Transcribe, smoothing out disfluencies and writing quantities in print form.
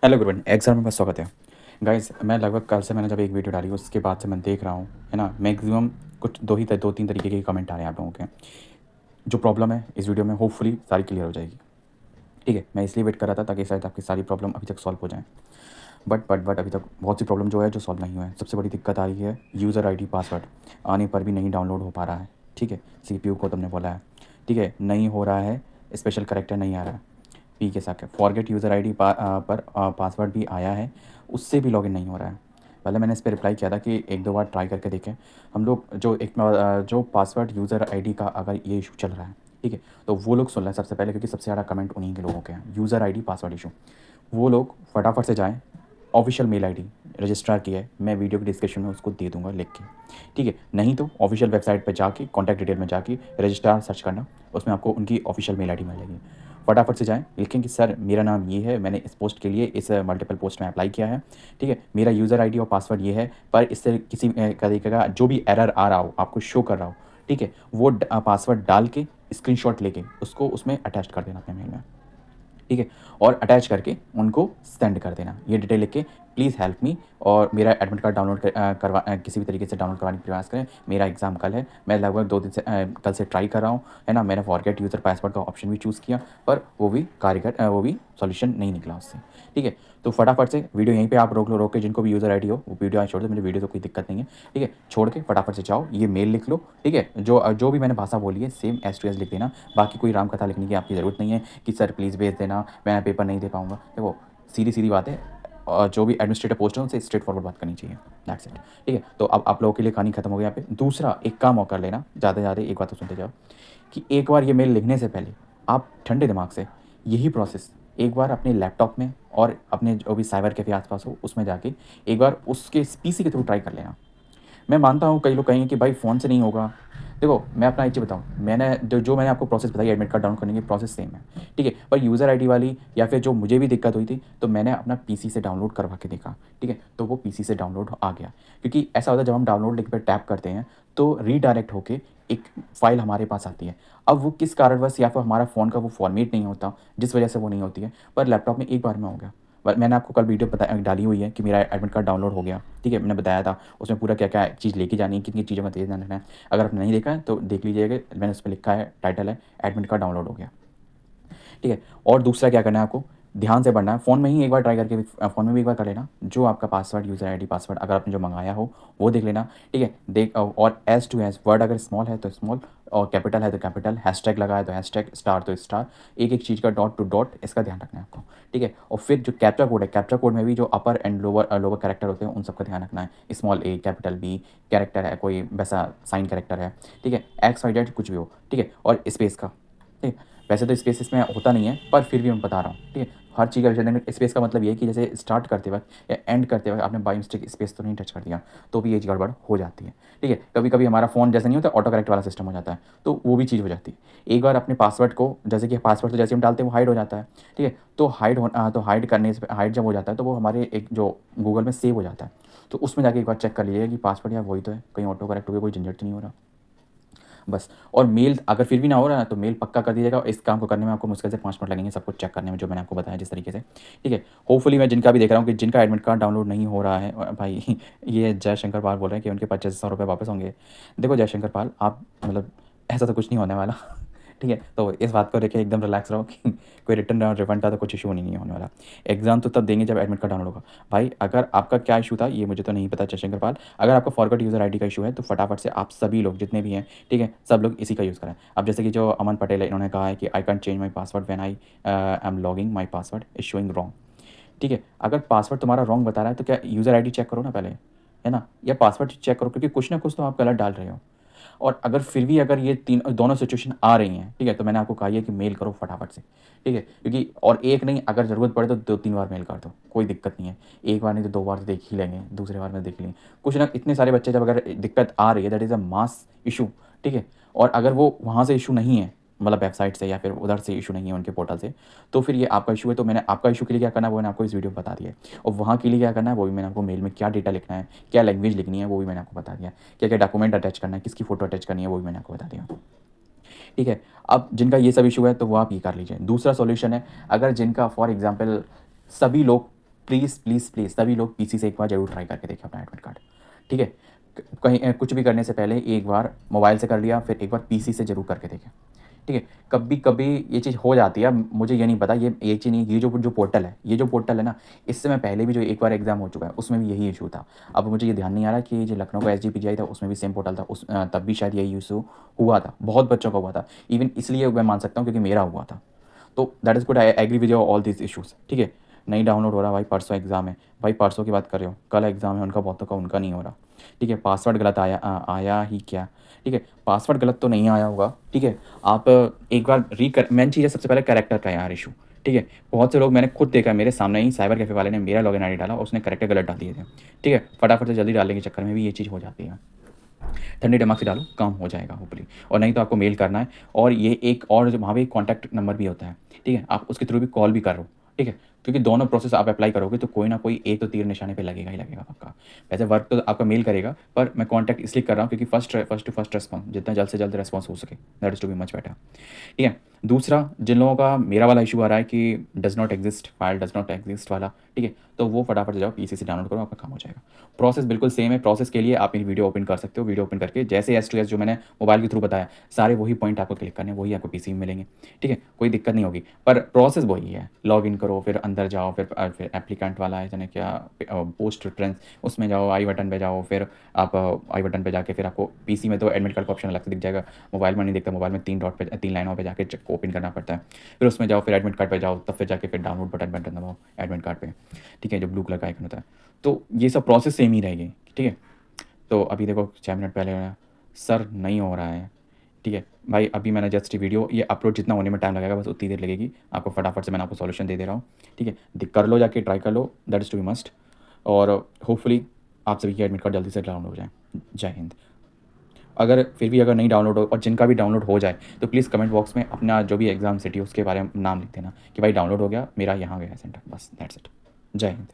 Hello everyone, exam में स्वागत है। गाइस, मैं लगभग कल से मैंने जब एक वीडियो डाली उसके बाद से मैं देख रहा हूँ, है ना, मैक्सिमम कुछ दो तीन तरीके के कमेंट आ रहे हैं आप लोगों के। जो प्रॉब्लम है इस वीडियो में होपफुली सारी क्लियर हो जाएगी। ठीक है, मैं इसलिए वेट कर रहा था ताकि शायद आपकी सारी प्रॉब्लम अभी तक सॉल्व हो जाए। बट अभी तक बहुत सी प्रॉब्लम जो है जो सॉल्व नहीं हुआ है। सबसे बड़ी दिक्कत आ रही है यूज़र आईडी पासवर्ड आने पर भी नहीं डाउनलोड हो पा रहा है। ठीक है, सीपीयू को तुमने बोला है, ठीक है, नहीं हो रहा है, स्पेशल करेक्टर नहीं आ रहा है, पी के साथ फॉरगेट यूज़र आईडी पर पासवर्ड भी आया है, उससे भी लॉगिन नहीं हो रहा है। पहले मैंने इस पर रिप्लाई किया था कि एक दो बार ट्राई करके देखें। हम लोग जो पासवर्ड यूज़र आईडी का अगर ये इशू चल रहा है, ठीक है, तो वो लोग सुन लें सबसे पहले, क्योंकि सबसे ज़्यादा कमेंट उन्हीं के लोगों के हैं यूज़र आईडी पासवर्ड इशू। वो लोग फटाफट से जाएँ, ऑफिशियल मेल आईडी रजिस्ट्रार की है, मैं वीडियो के डिस्क्रिप्शन में उसको दे दूंगा लिख के। ठीक है, नहीं तो ऑफिशियल वेबसाइट पर जाके कॉन्टैक्ट डिटेल में जाके रजिस्ट्रार सर्च करना, उसमें आपको उनकी ऑफिशियल मेल आईडी मिलेगी। फटाफट से जाएँ, लिखें कि सर मेरा नाम ये है, मैंने इस पोस्ट के लिए इस मल्टीपल पोस्ट में अप्लाई किया है, ठीक है, मेरा यूज़र आईडी और पासवर्ड ये है, पर इससे किसी तरीके का जो भी एरर आ रहा हो, आपको शो कर रहा हो, ठीक है, वो पासवर्ड डाल के स्क्रीनशॉट लेके उसको उसमें अटैच कर देना अपने मेल में। ठीक है, और अटैच करके उनको सेंड कर देना, ये डिटेल लिख के, प्लीज़ हेल्प मी, और मेरा एडमिट कार्ड डाउनलोड करवा किसी भी तरीके से डाउनलोड करवाने का प्रयास करें। मेरा एग्ज़ाम कल है, मैं लगभग 2 दिन से कल से ट्राई कर रहा हूँ, है ना। मैंने फॉरगेट यूज़र पासवर्ड का ऑप्शन भी चूज़ किया, पर वो भी सॉल्यूशन नहीं निकला उससे। ठीक है, तो फटाफट से वीडियो यहीं पे आप रोक के, जिनको भी यूज़र आईडी हो वो वीडियो छोड़ दो, मुझे वीडियो तो कोई दिक्कत नहीं है। ठीक है, छोड़ के फटाफट से जाओ, ये मेल लिख लो। ठीक है, जो भी मैंने भाषा बोली है सेम एज टू एज लिख देना। बाकी कोई राम कथा लिखने की आपकी ज़रूरत नहीं है कि सर प्लीज़ भेज देना, मैं पेपर नहीं दे पाऊँगा। देखो, सीधी सीधी बात है, और जो भी एडमिनिस्ट्रेटिव पोस्ट है उनसे स्ट्रेट फॉरवर्ड बात करनी चाहिए। That's it. ठीक है, तो अब आप लोगों के लिए कहानी खत्म हो गई यहाँ पे। दूसरा एक काम और कर लेना, ज़्यादा ज़्यादा एक बात तो सुनते जाओ, कि एक बार ये मेल लिखने से पहले आप ठंडे दिमाग से यही प्रोसेस एक बार अपने लैपटॉप में और अपने जो भी साइबर कैफ़े आसपास हो उसमें जाके एक बार उसके पीसी के थ्रू ट्राई कर लेना। मैं मानता हूँ कई लोग कहेंगे कि भाई फ़ोन से नहीं होगा। देखो, मैं अपना एक चीज़ बताऊँ, मैंने जो मैंने आपको प्रोसेस बताई एडमिट कार्ड डाउनलोड करने की, प्रोसेस सेम है। ठीक है, पर यूज़र आईडी वाली या फिर जो मुझे भी दिक्कत हुई थी, तो मैंने अपना पीसी से डाउनलोड करवा के देखा। ठीक है, तो वो पीसी से डाउनलोड आ गया। क्योंकि ऐसा होता है जब हम डाउनलोड लिंक पर टैप करते हैं तो रीडायरेक्ट होके एक फ़ाइल हमारे पास आती है। अब वो किस कारणवश या फिर हमारा फ़ोन का वो फ़ॉर्मेट नहीं होता, जिस वजह से वो नहीं होती है, पर लैपटॉप में एक बार में हो गया। मैंने आपको कल वीडियो डाली हुई है कि मेरा एडमिट कार्ड डाउनलोड हो गया। ठीक है, मैंने बताया था उसमें पूरा क्या क्या चीज़ लेके जानी है, कितनी चीज़ों का ध्यान रखना है। अगर आपने नहीं देखा है तो देख लीजिएगा, मैंने उस पर लिखा है, टाइटल है एडमिट कार्ड डाउनलोड हो गया। ठीक है, और दूसरा क्या करना है आपको, ध्यान से पढ़ना है। फ़ोन में ही एक बार ट्राई करके फ़ोन में भी एक बार कर लेना, जो आपका पासवर्ड यूज़र आईडी पासवर्ड अगर आपने जो मंगाया हो वो देख लेना। ठीक है, और एज टू एज वर्ड अगर स्मॉल है तो स्मॉल, और कैपिटल है तो कैपिटल, हैशटैग लगाया तो हैशटैग, स्टार तो स्टार, एक एक चीज़ का डॉट टू डॉट इसका ध्यान रखना है आपको। ठीक है, और फिर जो कैप्चा कोड है, कैप्चा कोड में भी जो अपर एंड लोअर लोअर कैरेक्टर होते हैं उन सबका ध्यान रखना है। स्मॉल ए, कैपिटल बी, कैरेक्टर है कोई वैसा साइन कैरेक्टर है, ठीक है, एक्स वाई जेड कुछ भी हो, ठीक है, और स्पेस का। ठीक है, वैसे तो स्पेस इसमें होता नहीं है, पर फिर भी मैं बता रहा हूँ। ठीक है, हर चीज़ का विषय देंगे। स्पेस का मतलब ये है कि जैसे स्टार्ट करते वक्त या एंड करते वक्त आपने बाई मिस्टेक स्पेस तो नहीं टच कर दिया, तो भी ये चीज़ गड़बड़ हो जाती है। ठीक है, कभी कभी हमारा फ़ोन जैसे नहीं होता, ऑटो करेक्ट वाला सिस्टम हो जाता है, तो वो भी चीज़ हो जाती है। एक बार अपने पासवर्ड को, जैसे कि पासवर्ड तो जैसे हम डालते हैं वो हाइड हो जाता है। ठीक है, तो हाइड करने से, हाइड जब हो जाता है तो वो हमारे एक जो गूगल में सेव हो जाता है, तो उसमें जाके एक बार चेक कर लीजिएगा कि पासवर्ड या वही तो है, कहीं ऑटो करेक्ट हो गया, कोई झंझट तो नहीं हो रहा बस। और मेल अगर फिर भी ना हो रहा है तो मेल पक्का कर दीजिएगा, और इस काम को करने में आपको मुश्किल से 5 मिनट लगेंगे, सब कुछ चेक करने में जो मैंने आपको बताया जिस तरीके से। ठीक है, होपफुली मैं जिनका भी देख रहा हूँ कि जिनका एडमिट कार्ड डाउनलोड नहीं हो रहा है, भाई ये जयशंकर पाल बोल रहे हैं कि उनके 2500 रुपये वापस होंगे। देखो जयशंकर पाल, आप मतलब ऐसा तो कुछ नहीं होने वाला। ठीक है, तो इस बात को लेके एकदम रिलैक्स रहो कि कोई रिटर्न और रिफंड का तो कुछ इशू नहीं होने वाला। एग्ज़ाम तो तब देंगे जब एडमिट कार्ड डाउनलोड होगा। भाई अगर आपका क्या इशू था ये मुझे तो नहीं पता जयशंकर पाल, अगर आपका फॉरगॉट यूज़र आईडी का इशू है तो फटाफट से आप सभी लोग जितने भी हैं, ठीक है, सब लोग इसी का यूज़ करें। अब जैसे कि जो अमन पटेल है, इन्होंने कहा है कि I can't change my password when I am logging, my password is showing wrong. ठीक है, अगर पासवर्ड तुम्हारा रॉन्ग बता रहा है तो क्या यूज़र आईडी चेक करो ना पहले, है ना, या पासवर्ड चेक करो, क्योंकि कुछ ना कुछ तो आप गलत डाल रहे हो। और अगर फिर भी अगर ये तीन दोनों सिचुएशन आ रही हैं, ठीक है, तो मैंने आपको कहा है कि मेल करो फटाफट से। ठीक है, क्योंकि और एक नहीं, अगर ज़रूरत पड़े तो 2-3 बार मेल कर दो, कोई दिक्कत नहीं है। एक बार नहीं तो 2 बार तो देख ही लेंगे, दूसरे बार में देख लेंगे। कुछ ना, इतने सारे बच्चे जब अगर दिक्कत आ रही है, that is a mass issue. ठीक है, और अगर वो वहाँ से इशू नहीं है, मतलब वेबसाइट से या फिर उधर से इशू नहीं है उनके पोर्टल से, तो फिर ये आपका इशू है। तो मैंने आपका इशू के लिए क्या करना है वो मैंने आपको इस वीडियो में बता दिया है, और वहाँ के लिए क्या करना है वो भी मैंने आपको मेल में क्या डेटा लिखना है, क्या लैंग्वेज लिखनी है वो भी मैंने आपको बता दिया, क्या क्या डॉक्यूमेंट अटैच करना है, किसकी फ़ोटो अटैच करनी है वो भी मैंने आपको बता दिया। ठीक है, अब जिनका ये सब इशू है तो वो आप ये कर लीजिए। दूसरा सॉल्यूशन है, अगर जिनका फॉर एग्जांपल सभी लोग प्लीज़ प्लीज़ प्लीज़ सभी लोग पीसी से एक बार ज़रूर ट्राई करके देखें अपना एडमिट कार्ड, ठीक है। कहीं कुछ भी करने से पहले एक बार मोबाइल से कर लिया, फिर एक बार पीसी से ज़रूर करके देखें, ठीक है। कभी कभी ये चीज़ हो जाती है, मुझे ये नहीं पता, ये चीज़ नहीं, ये जो पोर्टल है, ये जो पोर्टल है ना, इससे मैं पहले भी जो एक बार एग्ज़ाम हो चुका है उसमें भी यही इशू था। अब मुझे ये ध्यान नहीं आ रहा कि जो लखनऊ का एसजीपीजीआई था उसमें भी सेम पोर्टल था, तब भी शायद यही इशू हुआ था, बहुत बच्चों का हुआ था। इवन इसलिए मैं मान सकता हूँ क्योंकि मेरा हुआ था। तो that is good, I agree with your all this issues, ठीक है। नहीं डाउनलोड हो रहा भाई, परसों एग्ज़ाम है भाई, परसों की बात कर रहे हो, कल एग्ज़ाम है उनका, बहुतों का उनका नहीं हो रहा, ठीक है। पासवर्ड गलत आया ही क्या, ठीक है। पासवर्ड गलत तो नहीं आया होगा, ठीक है। आप एक बार मेन चीज़ है सबसे पहले कैरेक्टर का यार इशू, ठीक है। बहुत से लोग मैंने खुद देखा है, मेरे सामने ही साइबर कैफ़े वाले ने मेरा लॉगिन आईडी डाला, उसने कैरेक्टर गलत डाल दिए थे, ठीक है। फटाफट से जल्दी डालने के चक्कर में भी ये चीज़ हो जाती है। ठंडे दिमाग से डालो, काम हो जाएगा होपफुली। और नहीं तो आपको मेल करना है, और ये एक और जो वहाँ पे एक कॉन्टैक्ट नंबर भी होता है, ठीक है। आप उसके थ्रू भी कॉल भी करो, ठीक है। क्योंकि दोनों प्रोसेस आप अप्लाई करोगे तो कोई ना कोई एक तो तीर निशाने पे लगेगा ही लगेगा पक्का। वैसे वर्क तो आपका मेल करेगा, पर मैं कॉन्टैक्ट इसलिए कर रहा हूँ क्योंकि फर्स्ट टू फर्स्ट रिस्पॉन्स, जितना जल्द से जल्द रिस्पॉन्स हो सके, that is to be much better, ठीक है। दूसरा, जिन लोगों का मेरा वाला इशू आ रहा है कि does not exist, file does not exist वाला, ठीक है, तो वो फटाफट से जाओ पीसी से डाउनलोड करो, आपका काम हो जाएगा। प्रोसेस बिल्कुल सेम है। प्रोसेस के लिए आप मेरी वीडियो ओपन कर सकते हो, वीडियो ओपन करके जैसे एस टू एस जो मैंने मोबाइल के थ्रू बताया, सारे वही पॉइंट आपको क्लिक करने हैं, वही आपको पीसी में मिलेंगे, ठीक है। कोई दिक्कत नहीं होगी, पर प्रोसेस वही है। लॉग इन करो, फिर अंदर जाओ, फिर एप्लीकेंट वाला है जाने क्या, पोस्ट प्रेफरेंस, उसमें जाओ, आई बटन पे जाओ, फिर आप आई बटन पे जाके फिर आपको पीसी में तो एडमिट कार्ड का ऑप्शन अलग से दिख जाएगा, मोबाइल में नहीं दिखता, मोबाइल में 3 लाइनों पे जाके ओपन करना पड़ता है। फिर उसमें जाओ, फिर एडमिट कार्ड पे जाओ, तब फिर जाके फिर डाउनलोड बटन दबाओ एडमिट कार्ड पे, ठीक है, जो ब्लू कलर का आइकन होता है। तो ये सब प्रोसेस सेम ही रहेगी, ठीक है। तो अभी देखो 6 मिनट पहले सर नहीं हो रहा है, ठीक है भाई। अभी मैंने जस्ट वीडियो ये अपलोड जितना होने में टाइम लगेगा बस उतनी देर लगेगी, आपको फटाफट से मैंने आपको सॉल्यूशन दे दे रहा हूँ, ठीक है। कर लो, जाके ट्राई कर लो, that is to be must. और होपफुली आप सभी की एडमिट कार्ड जल्दी से डाउनलोड हो जाए। जय हिंद। अगर फिर भी अगर नहीं डाउनलोड हो, और जिनका भी डाउनलोड हो जाए, तो प्लीज़ कमेंट बॉक्स में अपना जो भी एग्ज़ाम सिटी उसके बारे में नाम लिख देना कि भाई डाउनलोड हो गया, मेरा यहाँ गया है सेंटर, बस दैट्स इट। जय हिंद।